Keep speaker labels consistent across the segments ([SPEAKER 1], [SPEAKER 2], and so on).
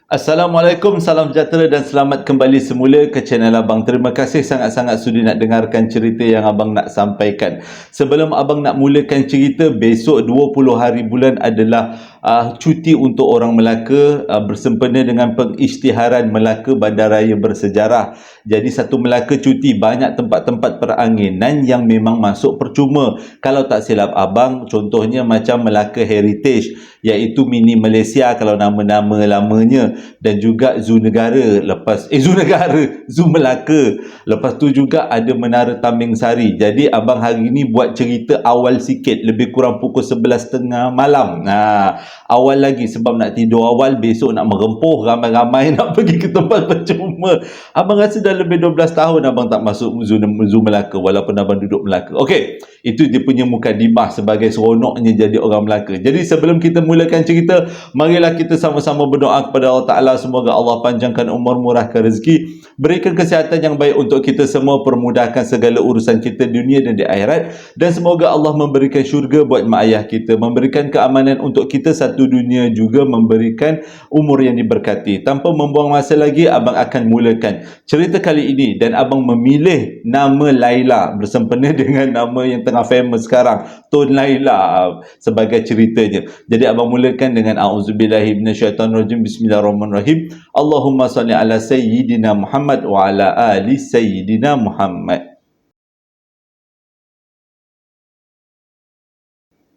[SPEAKER 1] Assalamualaikum, salam sejahtera dan selamat kembali semula ke channel Abang. Terima kasih sangat-sangat sudi nak dengarkan cerita yang Abang nak sampaikan. Sebelum Abang nak mulakan cerita, besok 20 hari bulan adalah cuti untuk orang Melaka bersempena dengan pengisytiharan Melaka Bandaraya Bersejarah. Jadi satu Melaka cuti, banyak tempat-tempat peranginan yang memang masuk percuma. Kalau tak silap Abang, contohnya macam Melaka Heritage, iaitu mini Malaysia kalau nama-nama lamanya, dan juga Zoo Negara, Zoo Melaka. Lepas tu juga ada Menara Taming Sari. Jadi Abang hari ni buat cerita awal sikit, lebih kurang pukul 11.30 malam. Awal lagi sebab nak tidur awal, besok nak merempuh ramai-ramai nak pergi ke tempat percuma. Abang rasa dah lebih 12 tahun Abang tak masuk Zoo Melaka walaupun Abang duduk Melaka. Okey, itu dia punya mukadimah sebagai seronoknya jadi orang Melaka. Jadi sebelum kita mulakan cerita, marilah kita sama-sama berdoa kepada Allah Ta'ala. Semoga Allah panjangkan umur, murahkan rezeki, berikan kesihatan yang baik untuk kita semua, permudahkan segala urusan kita dunia dan di akhirat, dan semoga Allah memberikan syurga buat mak ayah kita, memberikan keamanan untuk kita satu dunia, juga memberikan umur yang diberkati. Tanpa membuang masa lagi, Abang akan mulakan cerita kali ini, dan Abang memilih nama Laila bersempena dengan nama yang tengah famous sekarang, Tun Laila, sebagai ceritanya. Jadi Abang mulakan dengan A'udzubillahi minasyaitanirrajim. Bismillahirrahmanirrahim. Allahumma salli ala Sayyidina Muhammad wa ala ali Sayyidina Muhammad.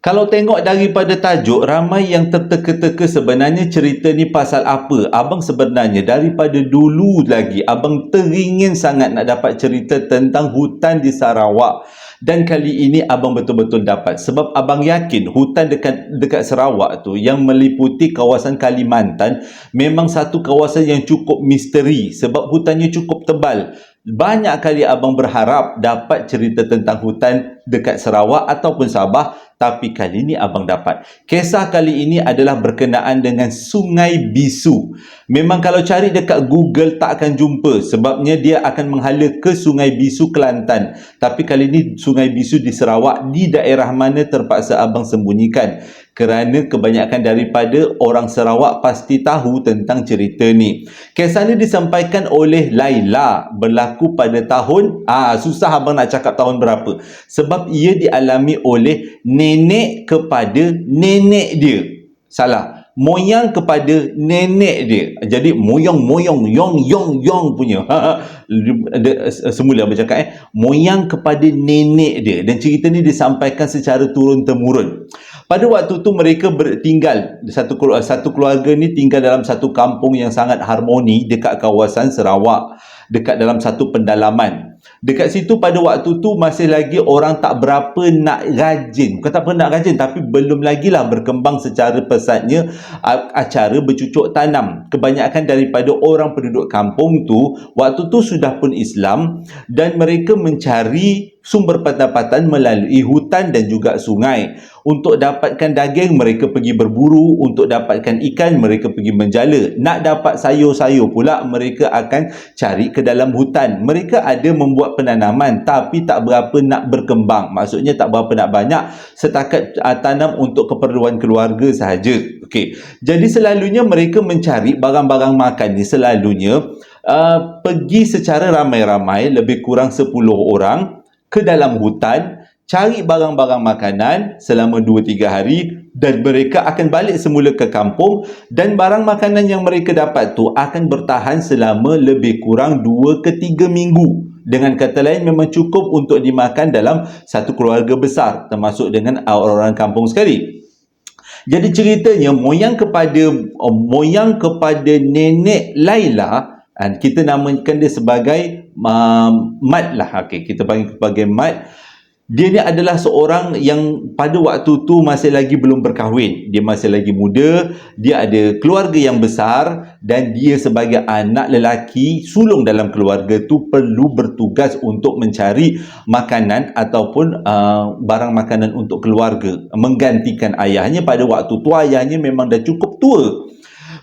[SPEAKER 1] Kalau tengok daripada tajuk, ramai yang terteka-teka sebenarnya cerita ni pasal apa. Abang sebenarnya daripada dulu lagi, Abang teringin sangat nak dapat cerita tentang hutan di Sarawak. Dan kali ini Abang betul-betul dapat. Sebab Abang yakin hutan dekat Sarawak tu yang meliputi kawasan Kalimantan memang satu kawasan yang cukup misteri. Sebab hutannya cukup tebal. Banyak kali Abang berharap dapat cerita tentang hutan dekat Sarawak ataupun Sabah, tapi kali ini Abang dapat. Kisah kali ini adalah berkenaan dengan Sungai Bisu. Memang kalau cari dekat Google tak akan jumpa, sebabnya dia akan menghala ke Sungai Bisu, Kelantan. Tapi kali ini Sungai Bisu di Sarawak, di daerah mana terpaksa Abang sembunyikan. Kerana kebanyakan daripada orang Sarawak pasti tahu tentang cerita ni. Kisah ni disampaikan oleh Laila, berlaku pada tahun, susah Abang nak cakap tahun berapa, sebab ia dialami oleh nenek kepada nenek dia. Salah, moyang kepada nenek dia. Jadi moyang yong punya. Semula Abang cakap moyang kepada nenek dia, dan cerita ni disampaikan secara turun temurun. Pada waktu tu mereka tinggal, satu keluarga ni tinggal dalam satu kampung yang sangat harmoni dekat kawasan Sarawak, dekat dalam satu pendalaman. Dekat situ pada waktu tu masih lagi orang tak berapa nak rajin. Bukan tak berapa nak rajin, tapi belum lagi lah berkembang secara pesatnya acara bercucuk tanam. Kebanyakan daripada orang penduduk kampung tu waktu tu sudah pun Islam, dan mereka mencari sumber pendapatan melalui hutan dan juga sungai. Untuk dapatkan daging, mereka pergi berburu. Untuk dapatkan ikan, mereka pergi menjala. Nak dapat sayur-sayur pula, mereka akan cari ke dalam hutan. Mereka ada membuat penanaman, tapi tak berapa nak berkembang. Maksudnya tak berapa nak banyak, setakat tanam untuk keperluan keluarga sahaja. Okey. Jadi selalunya mereka mencari barang-barang makan ni selalunya pergi secara ramai-ramai, lebih kurang 10 orang ke dalam hutan, cari barang-barang makanan selama 2-3 hari, dan mereka akan balik semula ke kampung, dan barang makanan yang mereka dapat tu akan bertahan selama lebih kurang 2 ke 3 minggu. Dengan kata lain, memang cukup untuk dimakan dalam satu keluarga besar, termasuk dengan orang-orang kampung sekali. Jadi ceritanya moyang kepada nenek Laila, kita namakan dia sebagai Mat lah. Okey, kita panggil sebagai Mat. Dia ni adalah seorang yang pada waktu tu masih lagi belum berkahwin. Dia masih lagi muda, dia ada keluarga yang besar, dan dia sebagai anak lelaki sulung dalam keluarga tu perlu bertugas untuk mencari makanan ataupun barang makanan untuk keluarga, menggantikan ayahnya. Pada waktu tu ayahnya memang dah cukup tua.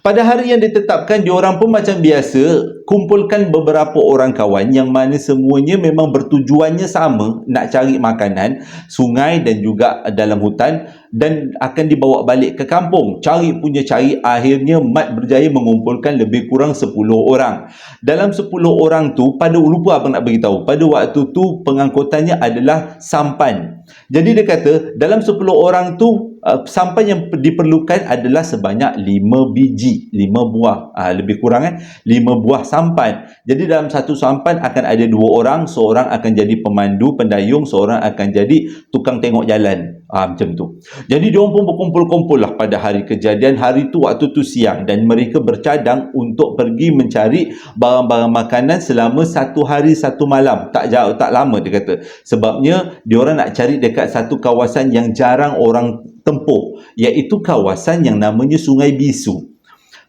[SPEAKER 1] Pada hari yang ditetapkan, diorang pun macam biasa, kumpulkan beberapa orang kawan yang mana semuanya memang bertujuannya sama, nak cari makanan, sungai dan juga dalam hutan, dan akan dibawa balik ke kampung. Cari punya cari, akhirnya Mat berjaya mengumpulkan lebih kurang 10 orang. Dalam 10 orang tu, lupa abang nak beritahu, pada waktu tu pengangkutannya adalah sampan. Jadi dia kata dalam 10 orang tu sampan yang diperlukan adalah sebanyak 5 biji, 5 buah, lebih kurang 5 buah sampan. Jadi dalam satu sampan akan ada 2 orang, seorang akan jadi pemandu pendayung, seorang akan jadi tukang tengok jalan. Macam tu. Jadi diorang pun berkumpul-kumpul lah pada hari kejadian. Hari tu waktu tu siang, dan mereka bercadang untuk pergi mencari barang-barang makanan selama 1 hari 1 malam. Tak jauh, tak lama dia kata. Sebabnya diorang nak cari dekat satu kawasan yang jarang orang tempuh, iaitu kawasan yang namanya Sungai Bisu.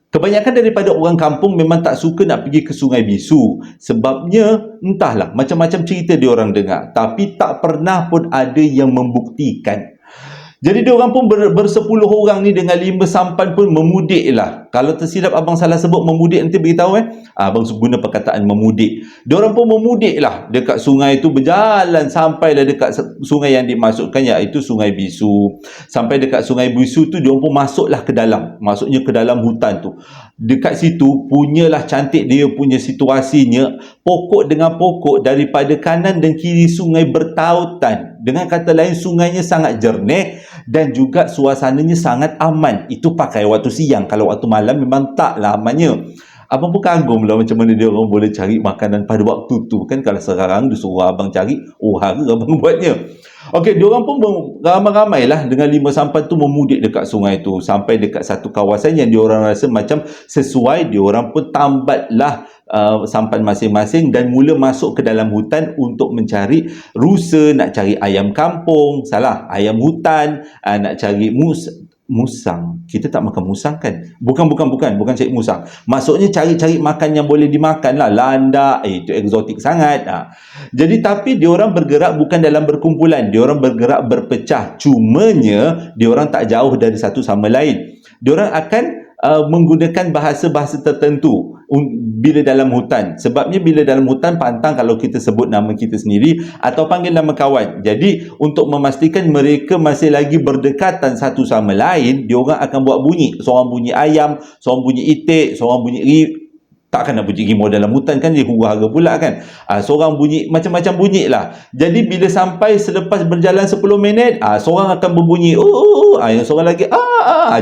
[SPEAKER 1] Kebanyakan daripada orang kampung memang tak suka nak pergi ke Sungai Bisu. Sebabnya, entahlah, macam-macam cerita diorang dengar. Tapi tak pernah pun ada yang membuktikan. Jadi diorang pun bersepuluh orang ni dengan 5 sampan pun memudik lah. Kalau tersilap abang salah sebut memudik, nanti beritahu abang guna perkataan memudik. Diorang pun memudik lah dekat sungai tu, berjalan sampailah dekat sungai yang dimasukkan, iaitu Sungai Bisu. Sampai dekat Sungai Bisu tu, diorang pun masuklah ke dalam. Maksudnya ke dalam hutan tu. Dekat situ, punyalah cantik dia punya situasinya. Pokok dengan pokok daripada kanan dan kiri sungai bertautan. Dengan kata lain, sungainya sangat jernih dan juga suasananya sangat aman. Itu pakai waktu siang. Kalau waktu malam memang taklah amannya. Abang pun kagum lah macam mana dia orang boleh cari makanan pada waktu tu. Kan kalau sekarang dia suruh abang cari, hari abang buatnya. Okey, diorang pun ramai-ramai lah dengan 5 sampan tu memudik dekat sungai tu. Sampai dekat satu kawasan yang diorang rasa macam sesuai, diorang pun tambatlah sampan masing-masing dan mula masuk ke dalam hutan untuk mencari rusa, nak cari ayam kampung, ayam hutan, nak cari musang. Kita tak makan musang kan? Bukan cari musang. Maksudnya cari makan yang boleh dimakan lah. Landak, itu eksotik sangat. Jadi tapi diorang bergerak bukan dalam berkumpulan. Diorang bergerak berpecah. Cumanya diorang tak jauh dari satu sama lain. Diorang akan menggunakan bahasa-bahasa tertentu bila dalam hutan. Sebabnya bila dalam hutan pantang kalau kita sebut nama kita sendiri atau panggil nama kawan. Jadi untuk memastikan mereka masih lagi berdekatan satu sama lain, diorang akan buat bunyi. Seorang bunyi ayam, seorang bunyi itik, seorang bunyi takkan nak bunyi rimau dalam hutan kan, dia huru-hara pula kan. Seorang bunyi, macam-macam bunyi lah. Jadi bila sampai selepas berjalan 10 minit, seorang akan berbunyi yang seorang lagi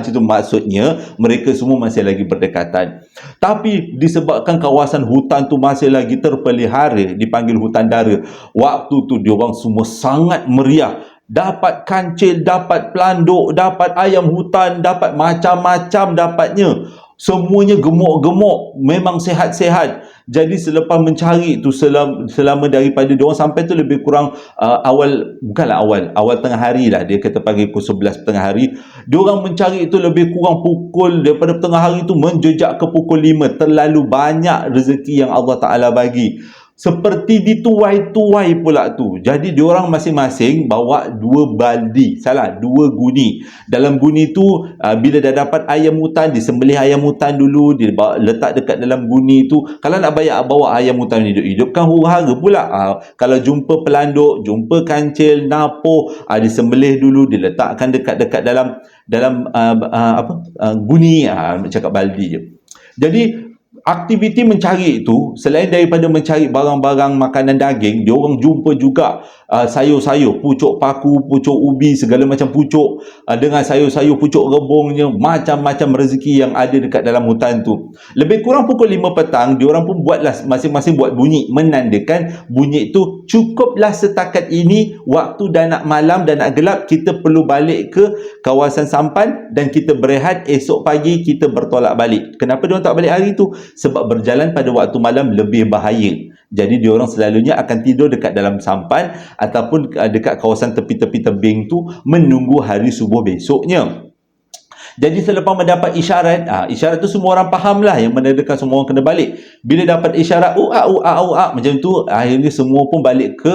[SPEAKER 1] itu maksudnya mereka semua masih lagi berdekatan. Tapi disebabkan kawasan hutan tu masih lagi terpelihara, dipanggil hutan dara, waktu tu diorang semua sangat meriah. Dapat kancil, dapat pelanduk, dapat ayam hutan, dapat macam-macam dapatnya. Semuanya gemuk-gemuk, memang sihat-sihat. Jadi selepas mencari tu selama daripada diorang sampai tu lebih kurang awal tengah hari lah, dia kata pagi pukul 11 tengah hari. Diorang mencari itu lebih kurang pukul, daripada tengah hari tu menjejak ke pukul 5. Terlalu banyak rezeki yang Allah Ta'ala bagi. Seperti dituai-tuai pula tu. Jadi diorang masing-masing bawa 2 guni. Dalam guni tu bila dah dapat ayam hutan, disembelih ayam hutan dulu, letak dekat dalam guni tu. Kalau nak bawa ayam hutan hidup-hidup kan huru-hara pula. Kalau jumpa pelanduk, jumpa kancil, napoh, disembelih dulu, diletakkan dekat dalam guni, cakap baldi je. Jadi aktiviti mencari itu, selain daripada mencari barang-barang makanan daging, dia orang jumpa juga sayur-sayur, pucuk paku, pucuk ubi, segala macam pucuk, dengan sayur-sayur, pucuk rebungnya, macam-macam rezeki yang ada dekat dalam hutan tu. Lebih kurang pukul 5 petang, dia orang pun buatlah masing-masing buat bunyi, menandakan bunyi itu cukuplah setakat ini, waktu dah nak malam, dah nak gelap, kita perlu balik ke kawasan sampan dan kita berehat, esok pagi kita bertolak balik. Kenapa dia orang tak balik hari tu? Sebab berjalan pada waktu malam lebih bahaya. Jadi diorang selalunya akan tidur dekat dalam sampan ataupun dekat kawasan tepi-tepi tebing tu menunggu hari subuh besoknya. Jadi selepas mendapat isyarat, isyarat tu semua orang faham lah, yang menandakan semua orang kena balik. Bila dapat isyarat macam tu, akhirnya semua pun balik ke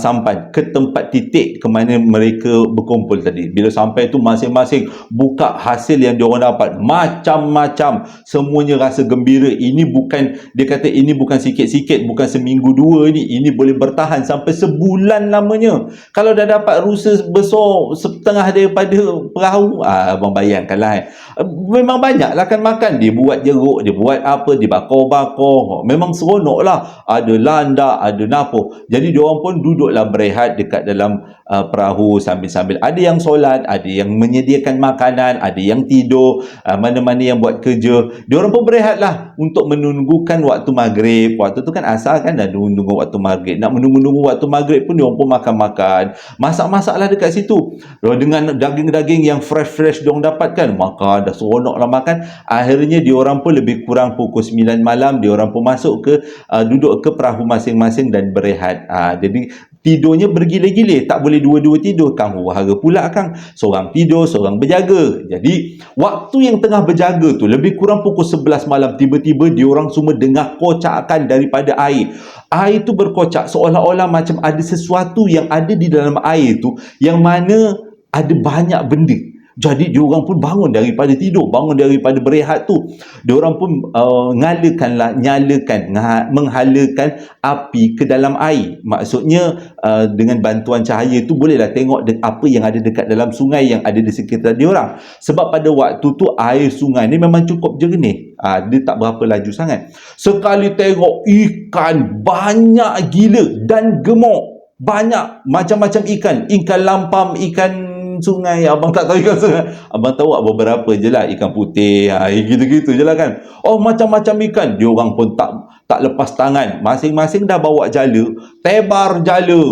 [SPEAKER 1] sampan, ke tempat titik ke mana mereka berkumpul tadi. Bila sampai tu masing-masing buka hasil yang diorang dapat, macam-macam, semuanya rasa gembira. Ini bukan, dia kata ini bukan sikit-sikit, bukan seminggu dua ini boleh bertahan sampai sebulan lamanya. Kalau dah dapat rusa besar setengah daripada perahu, abang bayangkanlah, memang banyak lah kan makan. Dia buat jeruk, dia buat apa, dia bakar-bakar, memang seronok lah. Ada landak, ada napo. Jadi diorang pun duduklah berehat dekat dalam perahu sambil-sambil. Ada yang solat, ada yang menyediakan makanan, ada yang tidur, mana-mana yang buat kerja. Diorang pun berehat lah untuk menunggukan waktu maghrib. Waktu tu kan asal kan dah menunggu waktu maghrib. Nak menunggu waktu maghrib pun diorang pun makan-makan. Masak-masak lah dekat situ. Dengan daging-daging yang fresh-fresh diorang dapatkan. Makan, dah seronok lah makan. Akhirnya diorang pun lebih kurang pukul 9 malam, diorang pun masuk ke duduk ke perahu masing-masing dan berehat. Jadi tidurnya bergila-gila, tak boleh dua-dua tidur. Kang wahara pula Kang, seorang tidur, seorang berjaga. Jadi waktu yang tengah berjaga tu lebih kurang pukul 11 malam, tiba-tiba diorang semua dengar kocakan daripada air. Air tu berkocak seolah-olah macam ada sesuatu yang ada di dalam air tu, yang mana ada banyak benda. Jadi diorang pun bangun daripada tidur, bangun daripada berehat tu. Diorang pun menghalakan api ke dalam air. Maksudnya dengan bantuan cahaya tu bolehlah tengok apa yang ada dekat dalam sungai yang ada di sekitar diorang. Sebab pada waktu tu air sungai ni memang cukup jernih. Dia tak berapa laju sangat. Sekali tengok ikan banyak gila dan gemuk. Banyak macam-macam ikan lampam, ikan sungai. Abang tak tahu ikan sungai, abang tahu beberapa je lah, ikan putih, gitu-gitu je lah kan. Macam-macam ikan. Diorang pun tak lepas tangan, masing-masing dah bawa jala, tebar jala.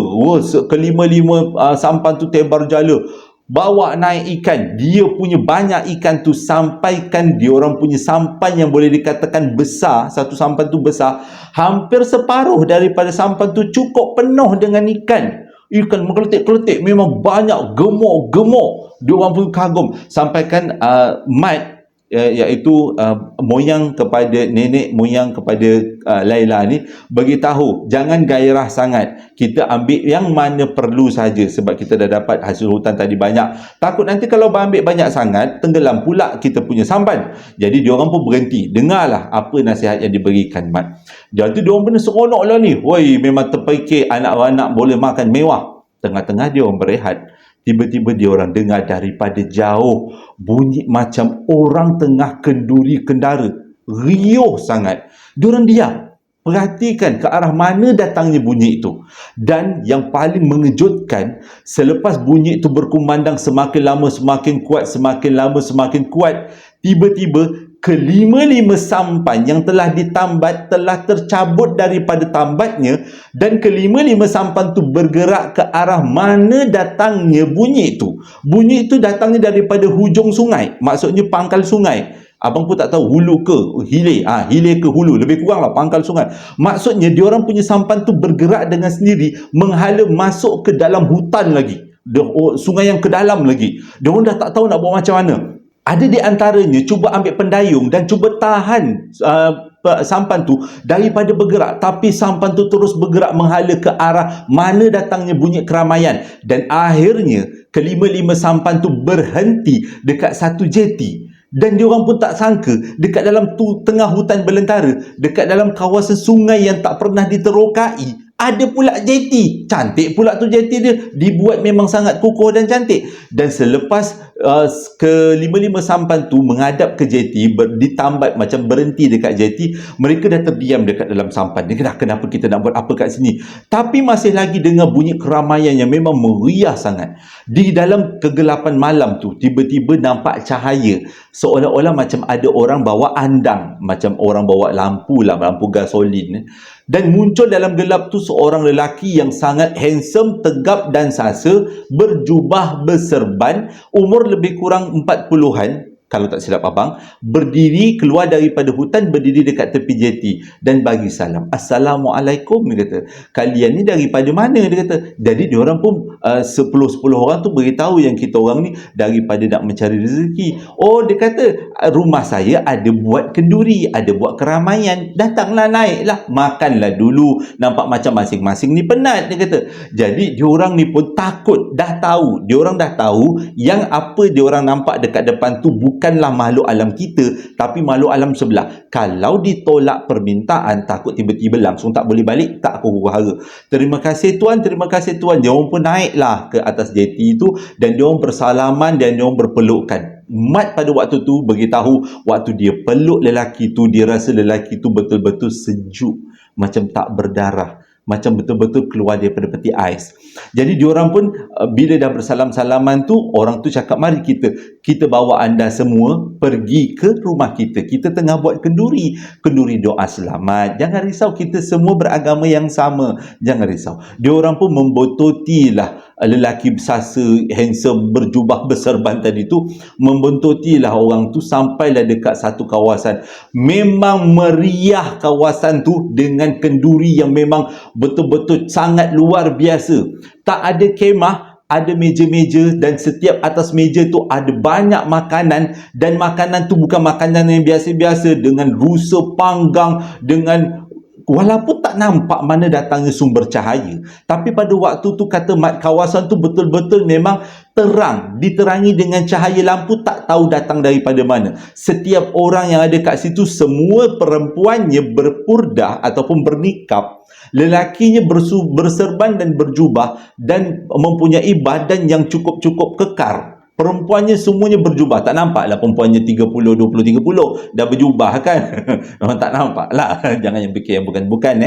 [SPEAKER 1] Kelima-lima sampan tu tebar jala, bawa naik ikan. Dia punya banyak ikan tu sampaikan diorang punya sampan yang boleh dikatakan besar. Satu sampan tu besar, hampir separuh daripada sampan tu cukup penuh dengan ikan. Ikan mengkeletik-keletik, memang banyak, gemuk-gemuk. Diorang pun kagum. Sampaikan Mat, iaitu moyang kepada nenek moyang kepada Laila ni, beritahu jangan gairah sangat, kita ambil yang mana perlu saja, sebab kita dah dapat hasil hutan tadi banyak. Takut nanti kalau ambil banyak sangat, tenggelam pula kita punya sampan. Jadi diorang pun berhenti, dengarlah apa nasihat yang diberikan Mat. Jadi diorang pun seronok lah ni. Memang terfikir anak-anak boleh makan mewah. Tengah-tengah diorang berehat, tiba-tiba diorang dengar daripada jauh bunyi macam orang tengah kenduri kendara. Riuh sangat. Diorang diam, perhatikan ke arah mana datangnya bunyi itu. Dan yang paling mengejutkan, selepas bunyi itu berkumandang semakin lama semakin kuat, semakin lama semakin kuat, tiba-tiba kelima-lima sampan yang telah ditambat telah tercabut daripada tambatnya, dan kelima-lima sampan tu bergerak ke arah mana datangnya bunyi itu. Bunyi itu datangnya daripada hujung sungai, maksudnya pangkal sungai. Abang pun tak tahu hulu ke hilir. Hilir ke hulu, lebih kurang lah pangkal sungai. Maksudnya diorang punya sampan tu bergerak dengan sendiri, menghala masuk ke dalam hutan lagi, sungai yang ke dalam lagi. Diorang dah tak tahu nak buat macam mana. Ada di antaranya cuba ambil pendayung dan cuba tahan sampan tu daripada bergerak, tapi sampan tu terus bergerak menghala ke arah mana datangnya bunyi keramaian. Dan akhirnya kelima-lima sampan tu berhenti dekat satu jeti. Dan diorang pun tak sangka dekat dalam tengah hutan belantara, dekat dalam kawasan sungai yang tak pernah diterokai, ada pula jeti. Cantik pula tu jeti dia, dibuat memang sangat kukuh dan cantik. Dan selepas kelima-lima sampan tu menghadap ke jeti, ditambat macam berhenti dekat jeti, mereka dah terdiam dekat dalam sampan. Kenapa kita nak buat apa kat sini? Tapi masih lagi dengar bunyi keramaian yang memang meriah sangat. Di dalam kegelapan malam tu, tiba-tiba nampak cahaya, seolah-olah macam ada orang bawa andang, macam orang bawa lampu lah, lampu gasolin. Dan muncul dalam gelap tu seorang lelaki yang sangat handsome, tegap dan sasa, berjubah berserban, umur lebih kurang 40-an. kalau tak silap abang, berdiri keluar daripada hutan, berdiri dekat tepi jeti dan bagi salam. Assalamualaikum, dia kata. Kalian ni daripada mana, dia kata. Jadi diorang pun 10 orang tu beritahu yang kita orang ni daripada nak mencari rezeki. Oh, dia kata rumah saya ada buat kenduri, ada buat keramaian. Datanglah, naiklah, makanlah dulu. Nampak macam masing-masing ni penat, dia kata. Jadi diorang ni pun takut, dah tahu. Diorang dah tahu yang apa diorang nampak dekat depan tu bukanlah makhluk alam kita, tapi makhluk alam sebelah. Kalau ditolak permintaan, takut tiba-tiba langsung tak boleh balik, tak huru-hara. Terima kasih Tuan, terima kasih Tuan. Dia orang pun naiklah ke atas jeti itu dan dia orang bersalaman dan dia orang berpelukan. Mat pada waktu tu beritahu, waktu dia peluk lelaki tu, dia rasa lelaki tu betul-betul sejuk, macam tak berdarah, macam betul-betul keluar daripada peti ais. Jadi diorang pun bila dah bersalam-salaman tu, orang tu cakap, mari kita bawa anda semua pergi ke rumah kita. Kita tengah buat kenduri doa selamat. Jangan risau, kita semua beragama yang sama. Jangan risau. Diorang pun membototilah lelaki bersasa, handsome, berjubah berserban tadi tu, membontotilah orang tu sampailah dekat satu kawasan. Memang meriah kawasan tu dengan kenduri yang memang betul-betul sangat luar biasa. Tak ada kemah, ada meja-meja dan setiap atas meja tu ada banyak makanan, dan makanan tu bukan makanan yang biasa-biasa, dengan rusa panggang, dengan walaupun tak nampak mana datangnya sumber cahaya, tapi pada waktu tu kata Mat, kawasan tu betul-betul memang terang, diterangi dengan cahaya lampu, tak tahu datang daripada mana. Setiap orang yang ada kat situ, semua perempuannya berpurdah ataupun bernikab, lelakinya berserban dan berjubah dan mempunyai badan yang cukup-cukup kekar. Perempuannya semuanya berjubah. Tak nampak lah perempuannya 30, 20, 30 dah berjubah kan. Memang tak nampak lah. Jangan yang fikir yang bukan-bukan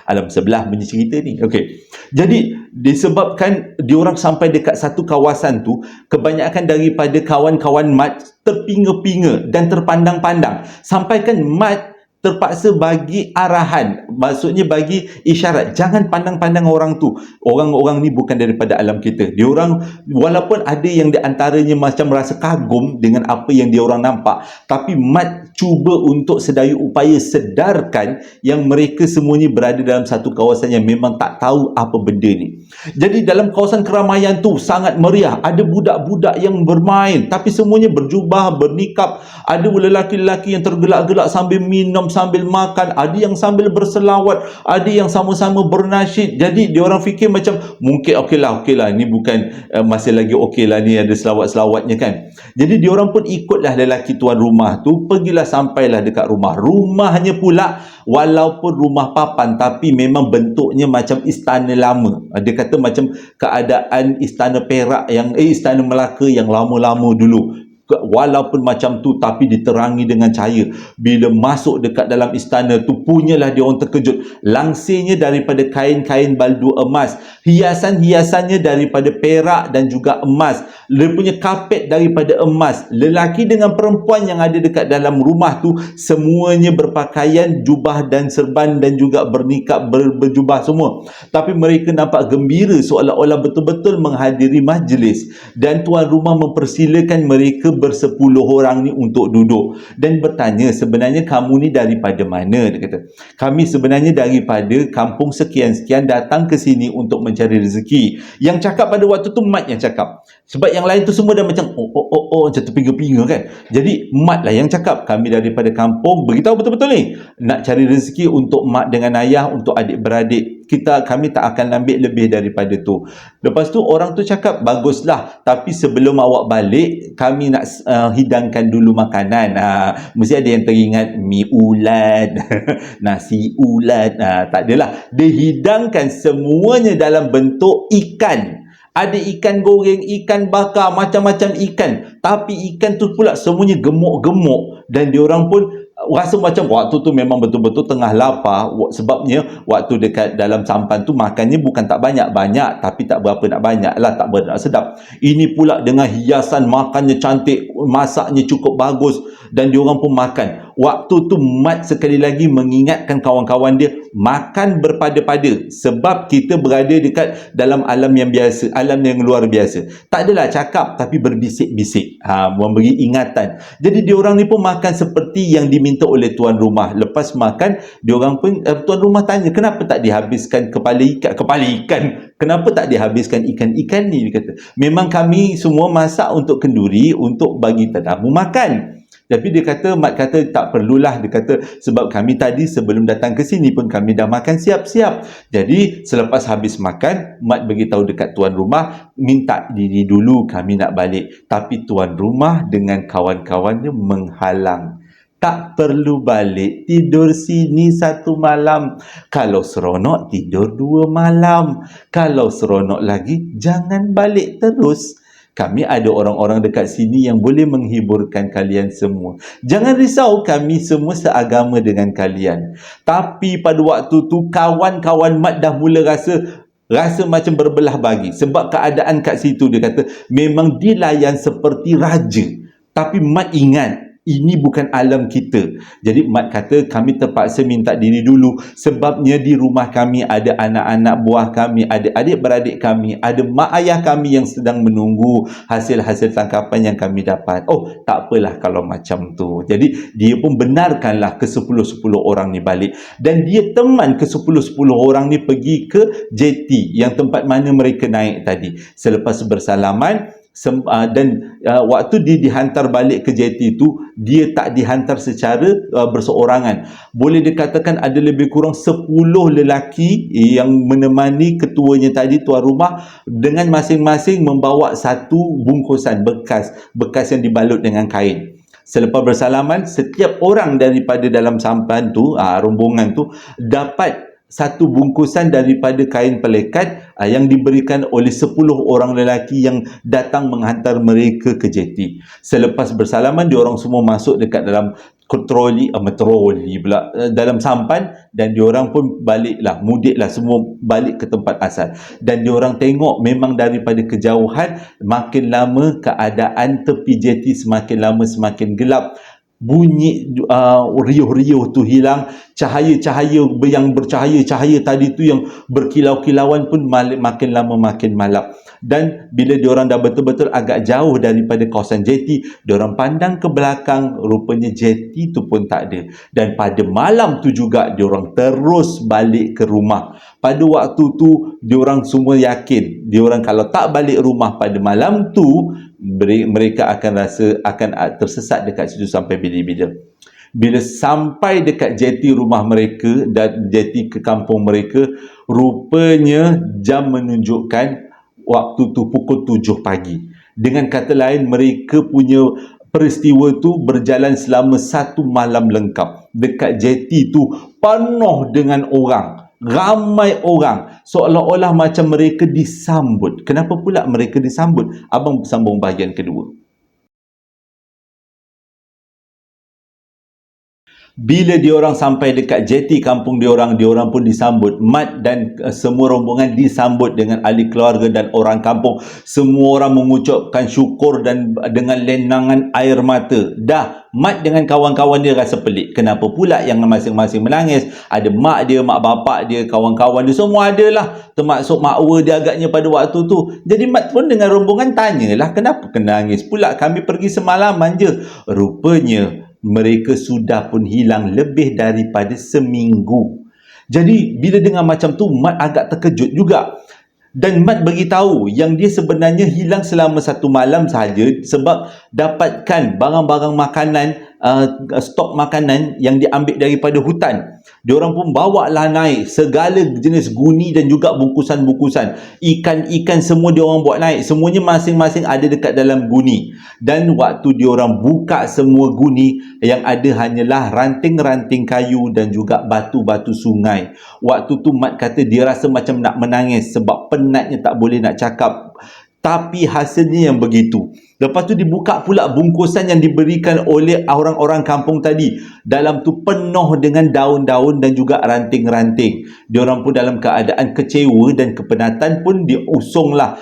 [SPEAKER 1] alam sebelah punya cerita ni. Okey. Jadi disebabkan diorang sampai dekat satu kawasan tu, kebanyakan daripada kawan-kawan Mat terpinga-pinga dan terpandang-pandang. Sampaikan Mat terpaksa bagi arahan, maksudnya bagi isyarat, jangan pandang-pandang orang tu. Orang-orang ni bukan daripada alam kita. Diorang walaupun ada yang di antaranya macam rasa kagum dengan apa yang diorang nampak, tapi Mat cuba untuk sedaya upaya sedarkan yang mereka semuanya berada dalam satu kawasan yang memang tak tahu apa benda ni. Jadi dalam kawasan keramaian tu sangat meriah. Ada budak-budak yang bermain, tapi semuanya berjubah, bernikab. Ada lelaki-lelaki yang tergelak-gelak sambil minum, sambil makan. Ada yang sambil berselawat, ada yang sama-sama bernasyid. Jadi diorang fikir macam mungkin okeylah, ni bukan masih lagi okeylah, ni ada selawat-selawatnya kan. Jadi diorang pun ikutlah lelaki tuan rumah tu, pergilah sampailah dekat rumah. Rumahnya pula walaupun rumah papan, tapi memang bentuknya macam istana lama. Dia kata macam keadaan istana Perak yang istana Melaka yang lama-lama dulu. Walaupun macam tu, tapi diterangi dengan cahaya. Bila masuk dekat dalam istana tu, punyalah dia orang terkejut. Langsirnya daripada kain-kain baldu emas, hiasan-hiasannya daripada perak dan juga emas. Dia punya kapet daripada emas. Lelaki dengan perempuan yang ada dekat dalam rumah tu, semuanya berpakaian jubah dan serban dan juga bernikab, berjubah semua. Tapi mereka nampak gembira, seolah-olah betul-betul menghadiri majlis. Dan tuan rumah mempersilakan mereka bersepuluh orang ni untuk duduk dan bertanya, sebenarnya kamu ni daripada mana? Dia kata, kami sebenarnya daripada kampung sekian-sekian, datang ke sini untuk mencari rezeki. Yang cakap pada waktu tu Mat yang cakap, sebab yang lain tu semua dah macam macam terpinga-pinga kan. Jadi Mat lah yang cakap, kami daripada kampung, beritahu betul-betul ni, nak cari rezeki untuk mak dengan ayah, untuk adik-beradik. Kami tak akan ambil lebih daripada tu. Lepas tu orang tu cakap, baguslah, tapi sebelum awak balik, kami nak hidangkan dulu makanan. Mesti ada yang teringat mi ulat, nasi ulat. Tak adalah. Dia hidangkan semuanya dalam bentuk ikan. Ada ikan goreng, ikan bakar, macam-macam ikan. Tapi ikan tu pula semuanya gemuk-gemuk. Dan diorang pun rasa macam waktu tu memang betul-betul tengah lapar. Sebabnya waktu dekat dalam sampan tu makannya bukan tak banyak-banyak, tapi tak berapa nak banyak lah, tak berapa nak sedap. Ini pula dengan hiasan, makannya cantik, masaknya cukup bagus, dan diorang pun makan. Waktu tu Mat sekali lagi mengingatkan kawan-kawan dia makan berpada-pada, sebab kita berada dekat dalam alam yang biasa, alam yang luar biasa. Tak adalah cakap tapi berbisik-bisik, memberi ingatan. Jadi diorang ni pun makan seperti yang diminta oleh tuan rumah. Lepas makan, diorang pun tuan rumah tanya, kenapa tak dihabiskan kepala ikan? Kenapa tak dihabiskan ikan-ikan ni? Dia kata, memang kami semua masak untuk kenduri, untuk bagi tetamu makan. Tapi dia kata, Mat kata tak perlulah. Dia kata sebab kami tadi sebelum datang ke sini pun kami dah makan siap-siap. Jadi selepas habis makan, Mat beritahu dekat tuan rumah, minta diri dulu kami nak balik. Tapi tuan rumah dengan kawan-kawannya menghalang. Tak perlu balik, tidur sini satu malam. Kalau seronok, tidur 2 malam. Kalau seronok lagi, jangan balik terus. Kami ada orang-orang dekat sini yang boleh menghiburkan kalian semua. Jangan risau, kami semua seagama dengan kalian. Tapi pada waktu tu, kawan-kawan Mat dah mula rasa macam berbelah bagi. Sebab keadaan kat situ, dia kata, memang dilayan seperti raja. Tapi Mat ingat, ini bukan alam kita. Jadi Mat kata, kami terpaksa minta diri dulu. Sebabnya di rumah kami ada anak-anak buah kami, ada adik-beradik kami, ada mak ayah kami yang sedang menunggu hasil-hasil tangkapan yang kami dapat. Oh, tak apalah kalau macam tu. Jadi dia pun benarkanlah ke 10-10 orang ni balik. Dan dia teman ke 10-10 orang ni pergi ke JT, yang tempat mana mereka naik tadi. Selepas bersalaman, dan waktu dia dihantar balik ke JT tu, dia tak dihantar secara berseorangan. Boleh dikatakan ada lebih kurang 10 lelaki yang menemani ketuanya tadi, tuan rumah, dengan masing-masing membawa satu bungkusan bekas yang dibalut dengan kain. Selepas bersalaman, setiap orang daripada dalam sampan tu, rombongan tu, dapat satu bungkusan daripada kain pelekat yang diberikan oleh 10 orang lelaki yang datang menghantar mereka ke JT. Selepas bersalaman, diorang semua masuk dekat dalam troli pula, dalam sampan, dan diorang pun baliklah, mudiklah semua balik ke tempat asal. Dan diorang tengok memang daripada kejauhan, makin lama keadaan tepi JT semakin lama semakin gelap. Bunyi riuh-riuh tu hilang, cahaya-cahaya yang bercahaya-cahaya tadi tu yang berkilau-kilauan pun makin lama makin malap. Dan bila diorang dah betul-betul agak jauh daripada kawasan JT, diorang pandang ke belakang, rupanya JT tu pun tak ada. Dan pada malam tu juga diorang terus balik ke rumah. Pada waktu tu diorang semua yakin, diorang kalau tak balik rumah pada malam tu, mereka akan rasa akan tersesat dekat situ sampai bila-bila. Bila sampai dekat JT rumah mereka dan JT ke kampung mereka, rupanya jam menunjukkan waktu tu pukul 7 pagi. Dengan kata lain, mereka punya peristiwa tu berjalan selama 1 malam lengkap. Dekat JT tu penuh dengan orang, ramai orang, seolah-olah macam mereka disambut. Kenapa pula mereka disambut? Abang sambung bahagian kedua. Bila diorang sampai dekat JT kampung diorang pun disambut. Mat dan semua rombongan disambut dengan ahli keluarga dan orang kampung. Semua orang mengucapkan syukur dan dengan lenangan air mata. Dah, Mat dengan kawan-kawan dia rasa pelik. Kenapa pula yang masing-masing menangis? Ada mak dia, mak bapak dia, kawan-kawan dia, semua ada lah. Termasuk makwa dia agaknya pada waktu tu. Jadi Mat pun dengan rombongan tanyalah, kenapa kena nangis pula? Kami pergi semalaman je. Rupanya mereka sudah pun hilang lebih daripada seminggu. Jadi bila dengar macam tu, Mat agak terkejut juga. Dan Mat beritahu yang dia sebenarnya hilang selama 1 malam sahaja sebab dapatkan barang-barang makanan, stok makanan yang diambil daripada hutan. Diorang pun bawa lah naik segala jenis guni dan juga bungkusan-bungkusan. Ikan-ikan semua diorang buat naik. Semuanya masing-masing ada dekat dalam guni. Dan waktu diorang buka semua guni, yang ada hanyalah ranting-ranting kayu dan juga batu-batu sungai. Waktu tu Mat kata dia rasa macam nak menangis sebab penatnya tak boleh nak cakap. Tapi hasilnya yang begitu. Lepas tu dibuka pula bungkusan yang diberikan oleh orang-orang kampung tadi. Dalam tu penuh dengan daun-daun dan juga ranting-ranting. Diorang pun dalam keadaan kecewa dan kepenatan pun diusunglah,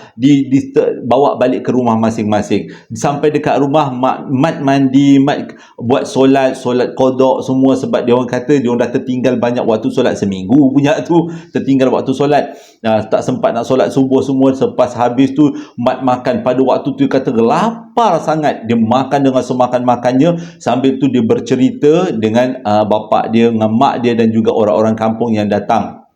[SPEAKER 1] bawa balik ke rumah masing-masing. Sampai dekat rumah, mat mandi, mat buat solat qada semua, sebab diorang kata diorang dah tertinggal banyak waktu solat, seminggu punya tu tertinggal waktu solat. Tak sempat nak solat subuh semua. Selepas habis tu mat makan. Pada waktu tu kata lapar sangat, dia makan dengan semakan-makannya. Sambil tu dia bercerita dengan bapa dia, dengan mak dia dan juga orang-orang kampung yang datang.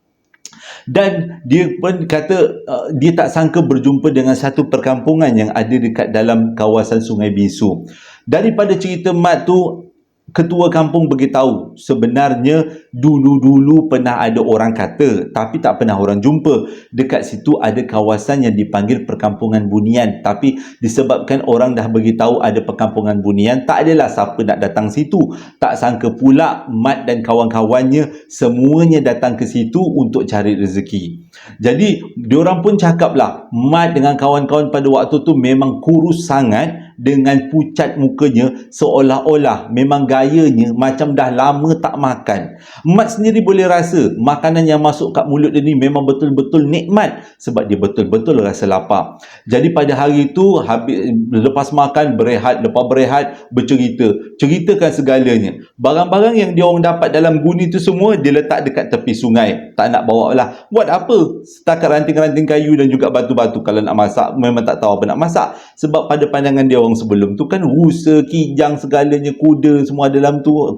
[SPEAKER 1] Dan dia pun kata dia tak sangka berjumpa dengan satu perkampungan yang ada dekat dalam kawasan Sungai Bisu. Daripada cerita mat tu, ketua kampung beritahu sebenarnya dulu-dulu pernah ada orang kata, tapi tak pernah orang jumpa. Dekat situ ada kawasan yang dipanggil Perkampungan Bunian, tapi disebabkan orang dah beritahu ada Perkampungan Bunian, tak adalah siapa nak datang situ. Tak sangka pula mat dan kawan-kawannya semuanya datang ke situ untuk cari rezeki. Jadi diorang pun cakaplah, mat dengan kawan-kawan pada waktu tu memang kurus sangat, dengan pucat mukanya, seolah-olah memang gayanya macam dah lama tak makan. Mat sendiri boleh rasa makanan yang masuk kat mulut dia ni memang betul-betul nikmat, sebab dia betul-betul rasa lapar. Jadi pada hari itu, habis lepas makan, berehat, lepas berehat ceritakan segalanya. Barang-barang yang dia orang dapat dalam guni tu semua dia letak dekat tepi sungai. Tak nak bawa lah. Buat apa? Setakat ranting-ranting kayu dan juga batu-batu. Kalau nak masak memang tak tahu apa nak masak, sebab pada pandangan dia orang sebelum tu kan rusa, kijang segalanya, kuda semua dalam tu.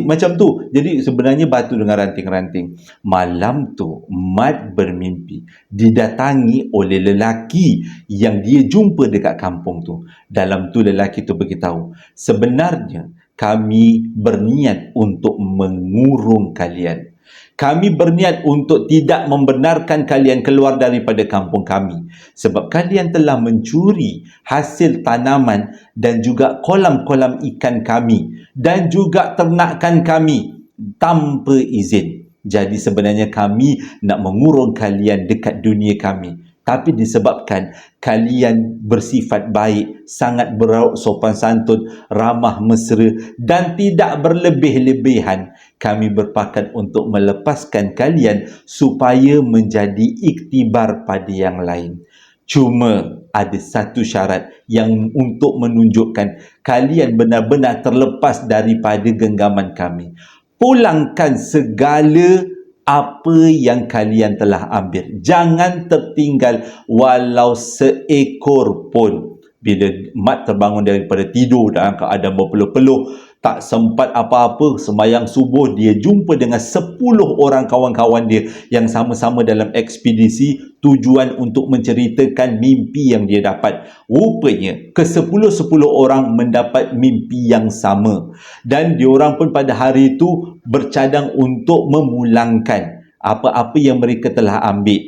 [SPEAKER 1] Macam tu. Jadi sebenarnya batu dengan ranting-ranting. Malam tu mat bermimpi didatangi oleh lelaki yang dia jumpa dekat kampung tu. Dalam tu lelaki tu beritahu, sebenarnya kami berniat untuk mengurung kalian. Kami berniat untuk tidak membenarkan kalian keluar daripada kampung kami, sebab kalian telah mencuri hasil tanaman dan juga kolam-kolam ikan kami dan juga ternakan kami tanpa izin. Jadi sebenarnya kami nak mengurung kalian dekat dunia kami. Tapi disebabkan kalian bersifat baik, sangat berauk sopan santun, ramah mesra dan tidak berlebih-lebihan, kami berpakat untuk melepaskan kalian supaya menjadi iktibar pada yang lain. Cuma ada satu syarat yang untuk menunjukkan kalian benar-benar terlepas daripada genggaman kami. Pulangkan segala apa yang kalian telah ambil. Jangan tertinggal walau seekor pun. Bila mat terbangun daripada tidur dalam keadaan berpeluh-peluh, tak sempat apa-apa, sembahyang subuh, dia jumpa dengan 10 orang kawan-kawan dia yang sama-sama dalam ekspedisi, tujuan untuk menceritakan mimpi yang dia dapat. Rupanya ke-10 orang mendapat mimpi yang sama, dan diorang pun pada hari itu bercadang untuk memulangkan apa-apa yang mereka telah ambil.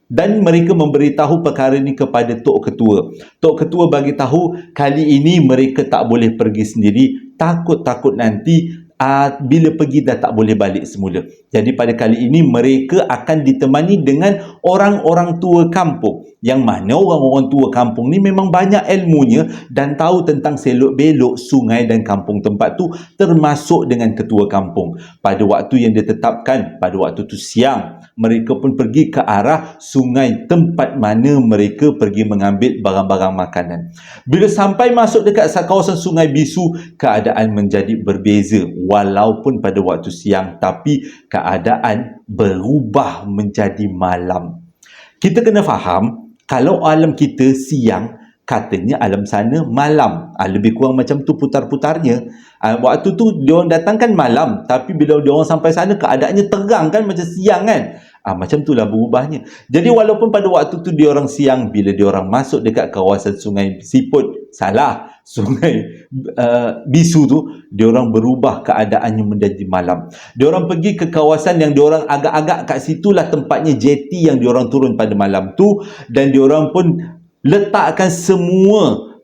[SPEAKER 1] Dan mereka memberitahu perkara ini kepada Tok Ketua. Tok Ketua bagi tahu kali ini mereka tak boleh pergi sendiri, takut-takut nanti bila pergi dah tak boleh balik semula. Jadi pada kali ini mereka akan ditemani dengan orang-orang tua kampung, yang mana orang-orang tua kampung ni memang banyak ilmunya dan tahu tentang selok-belok sungai dan kampung tempat tu, termasuk dengan ketua kampung. Pada waktu yang ditetapkan, pada waktu tu siang, mereka pun pergi ke arah sungai tempat mana mereka pergi mengambil barang-barang makanan. Bila sampai masuk dekat kawasan Sungai Bisu, keadaan menjadi berbeza. Walaupun pada waktu siang, tapi keadaan berubah menjadi malam. Kita kena faham, kalau alam kita siang, katanya alam sana malam. Lebih kurang macam tu putar-putarnya. Waktu tu diorang datang kan malam, tapi bila diorang sampai sana keadaannya terang kan, macam siang kan. Macam itulah berubahnya. Jadi walaupun pada waktu tu diorang siang, bila diorang masuk dekat kawasan Sungai Sungai Bisu tu, diorang berubah keadaannya menjadi malam. Diorang pergi ke kawasan yang diorang agak-agak kat situlah tempatnya jeti yang diorang turun pada malam tu, dan diorang pun letakkan semua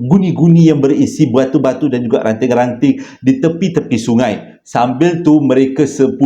[SPEAKER 1] guni-guni yang berisi batu-batu dan juga ranting-ranting di tepi-tepi sungai. Sambil tu mereka 10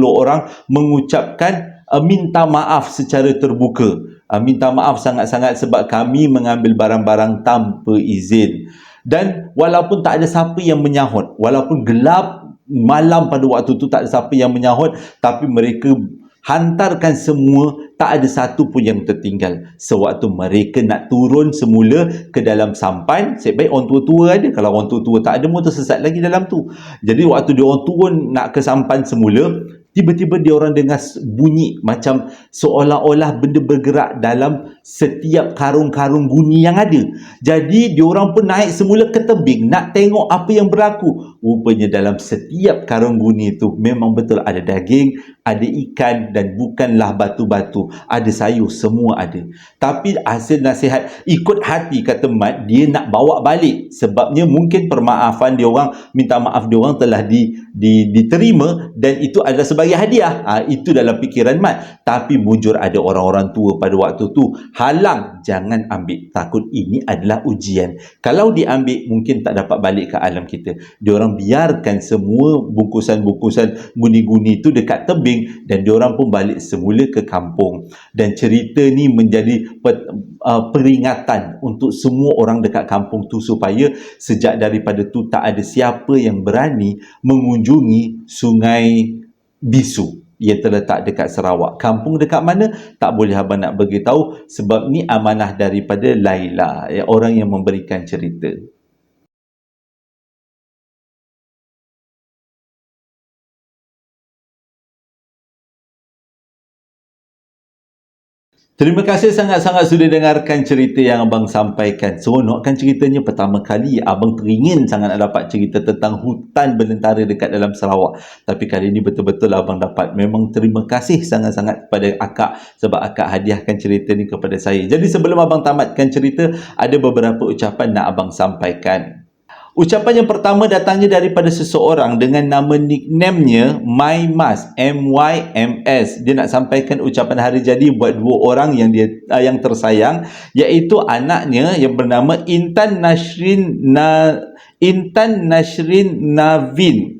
[SPEAKER 1] orang mengucapkan minta maaf secara terbuka. Minta maaf sangat-sangat sebab kami mengambil barang-barang tanpa izin. Dan walaupun tak ada siapa yang menyahut, walaupun gelap malam pada waktu tu tak ada siapa yang menyahut, tapi mereka hantarkan semua, tak ada satu pun yang tertinggal. Sewaktu mereka nak turun semula ke dalam sampan, sebaik orang tua-tua ada. Kalau orang tua-tua tak ada, motor sesat lagi dalam tu. Jadi waktu dia orang turun nak ke sampan semula, tiba-tiba dia orang dengar bunyi macam seolah-olah benda bergerak dalam setiap karung-karung guni yang ada. Jadi dia orang pun naik semula ke tebing nak tengok apa yang berlaku. Rupanya dalam setiap karung guni itu memang betul ada daging, ada ikan dan bukanlah batu-batu. Ada sayur, semua ada. Tapi hasil nasihat ikut hati kata Mat, dia nak bawa balik. Sebabnya mungkin permaafan dia orang, minta maaf dia orang telah diterima dan itu adalah sebagai hadiah. Itu dalam fikiran Mat. Tapi bujur ada orang-orang tua pada waktu tu halang, jangan ambil, takut ini adalah ujian. Kalau diambil mungkin tak dapat balik ke alam kita. Diorang biarkan semua bungkusan-bungkusan guni-guni itu dekat tebing dan diorang pun balik semula ke kampung. Dan cerita ni menjadi peringatan untuk semua orang dekat kampung tu supaya sejak daripada tu tak ada siapa yang berani mengunjungi Sungai Bisu yang terletak dekat Sarawak. Kampung dekat mana? Tak boleh abang nak beritahu sebab ni amanah daripada Laila, orang yang memberikan cerita. Terima kasih sangat-sangat sudah dengarkan cerita yang abang sampaikan. Seronok kan ceritanya? Pertama kali abang teringin sangat nak dapat cerita tentang hutan belantara dekat dalam Sarawak. Tapi kali ini betul-betul abang dapat. Memang terima kasih sangat-sangat kepada akak sebab akak hadiahkan cerita ni kepada saya. Jadi sebelum abang tamatkan cerita, ada beberapa ucapan nak abang sampaikan. Ucapan yang pertama datangnya daripada seseorang dengan nama nickname-nya Mymas, M-Y-M-S. Dia nak sampaikan ucapan hari jadi buat dua orang yang tersayang, iaitu anaknya yang bernama Intan Nashrin Navin,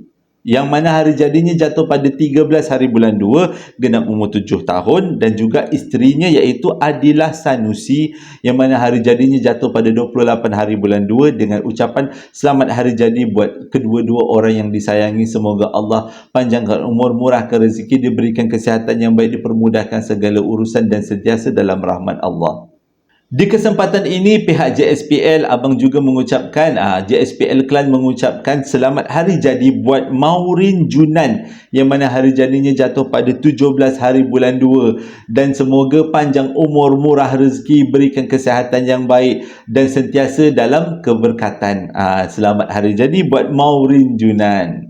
[SPEAKER 1] yang mana hari jadinya jatuh pada 13 hari bulan 2, genap umur 7 tahun, dan juga isterinya iaitu Adilah Sanusi yang mana hari jadinya jatuh pada 28 hari bulan 2, dengan ucapan selamat hari jadi buat kedua-dua orang yang disayangi. Semoga Allah panjangkan umur, murahkan rezeki, diberikan kesihatan yang baik, dipermudahkan segala urusan dan sentiasa dalam rahmat Allah. Di kesempatan ini pihak JSPL abang juga mengucapkan JSPL Klan mengucapkan selamat hari jadi buat Maurin Junan yang mana hari jadinya jatuh pada 17 hari bulan 2, dan semoga panjang umur, murah rezeki, berikan kesihatan yang baik dan sentiasa dalam keberkatan. Selamat hari jadi buat Maurin Junan.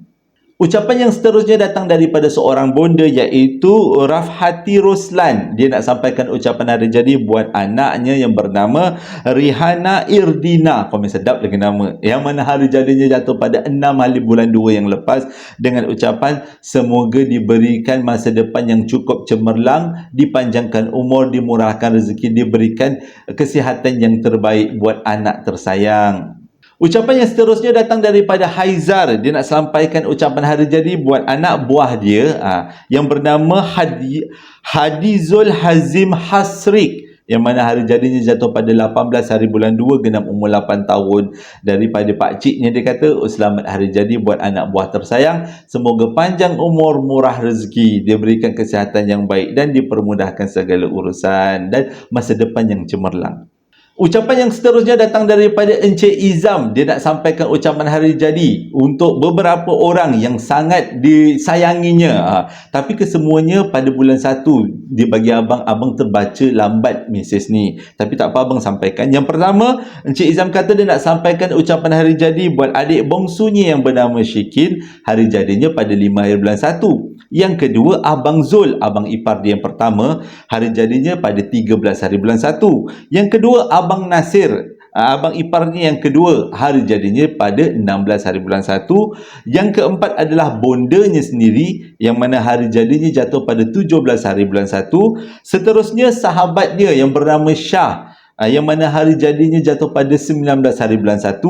[SPEAKER 1] Ucapan yang seterusnya datang daripada seorang bonda iaitu Rafhati Roslan. Dia nak sampaikan ucapan hari jadi buat anaknya yang bernama Rihana Irdina. Komen sedap lagi nama. Yang mana hari jadinya jatuh pada 6 hari bulan 2 yang lepas, dengan ucapan semoga diberikan masa depan yang cukup cemerlang, dipanjangkan umur, dimurahkan rezeki, diberikan kesihatan yang terbaik buat anak tersayang. Ucapan yang seterusnya datang daripada Haizar. Dia nak sampaikan ucapan hari jadi buat anak buah dia yang bernama Hadizul Hazim Hasrik, yang mana hari jadinya jatuh pada 18 hari bulan 2, genap umur 8 tahun. Daripada pakciknya dia kata, selamat hari jadi buat anak buah tersayang, semoga panjang umur, murah rezeki, dia berikan kesihatan yang baik dan dipermudahkan segala urusan dan masa depan yang cemerlang. Ucapan yang seterusnya datang daripada Encik Izam. Dia nak sampaikan ucapan hari jadi untuk beberapa orang yang sangat disayanginya. Tapi kesemuanya pada bulan 1. Dia bagi abang terbaca lambat mesej ni. Tapi tak apa, abang sampaikan. Yang pertama, Encik Izam kata dia nak sampaikan ucapan hari jadi buat adik bongsunya yang bernama Syikin. Hari jadinya pada 5 hari bulan 1. Yang kedua, Abang Zul, abang ipar dia yang pertama, hari jadinya pada 13 hari bulan 1. Yang kedua, Abang Nasir, abang iparnya yang kedua, hari jadinya pada 16 hari bulan 1. Yang keempat adalah bondanya sendiri, yang mana hari jadinya jatuh pada 17 hari bulan 1. Seterusnya, sahabat dia yang bernama Syah, yang mana hari jadinya jatuh pada 19 hari bulan 1.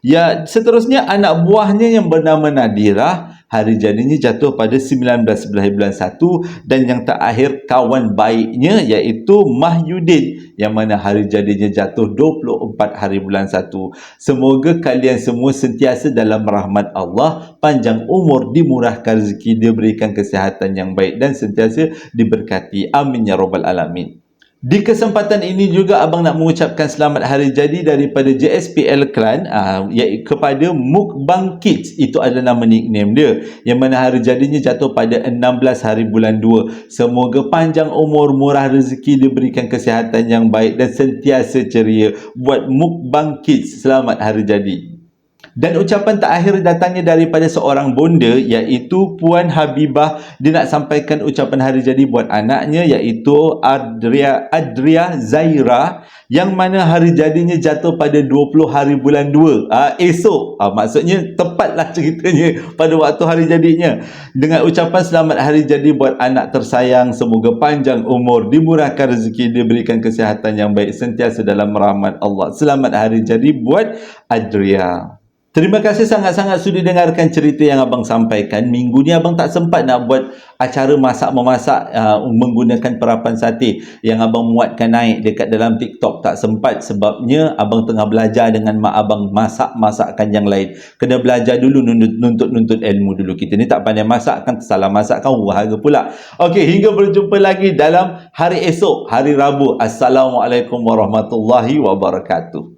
[SPEAKER 1] Ya, seterusnya anak buahnya yang bernama Nadirah, hari jadinya jatuh pada 19 bulan 1, dan yang terakhir kawan baiknya iaitu Mahyudin yang mana hari jadinya jatuh 24 hari bulan 1. Semoga kalian semua sentiasa dalam rahmat Allah, panjang umur, dimurahkan rezeki, diberikan kesihatan yang baik dan sentiasa diberkati. Amin ya rabbal alamin. Di kesempatan ini juga abang nak mengucapkan selamat hari jadi daripada JSPL Klan kepada Mukbang Kids. Itu adalah nama nickname dia, yang mana hari jadinya jatuh pada 16 hari bulan 2. Semoga panjang umur, murah rezeki, diberikan kesihatan yang baik dan sentiasa ceria. Buat Mukbang Kids, selamat hari jadi. Dan ucapan terakhir datangnya daripada seorang bonda iaitu Puan Habibah. Dia nak sampaikan ucapan hari jadi buat anaknya iaitu Adria Zaira, yang mana hari jadinya jatuh pada 20 hari bulan 2 esok. Maksudnya tepatlah ceritanya pada waktu hari jadinya. Dengan ucapan selamat hari jadi buat anak tersayang, semoga panjang umur, dimurahkan rezeki, diberikan kesihatan yang baik, sentiasa dalam rahmat Allah. Selamat hari jadi buat Adria. Terima kasih sangat-sangat sudi dengarkan cerita yang abang sampaikan. Minggu ni abang tak sempat nak buat acara masak-memasak menggunakan perapan sate yang abang muatkan naik dekat dalam TikTok. Tak sempat sebabnya abang tengah belajar dengan mak abang masak-masakan yang lain. Kena belajar dulu, nuntut ilmu dulu. Kita ni tak pandai masak, kan salah masak kan wahara pula. Okey, hingga berjumpa lagi dalam hari esok, hari Rabu. Assalamualaikum warahmatullahi wabarakatuh.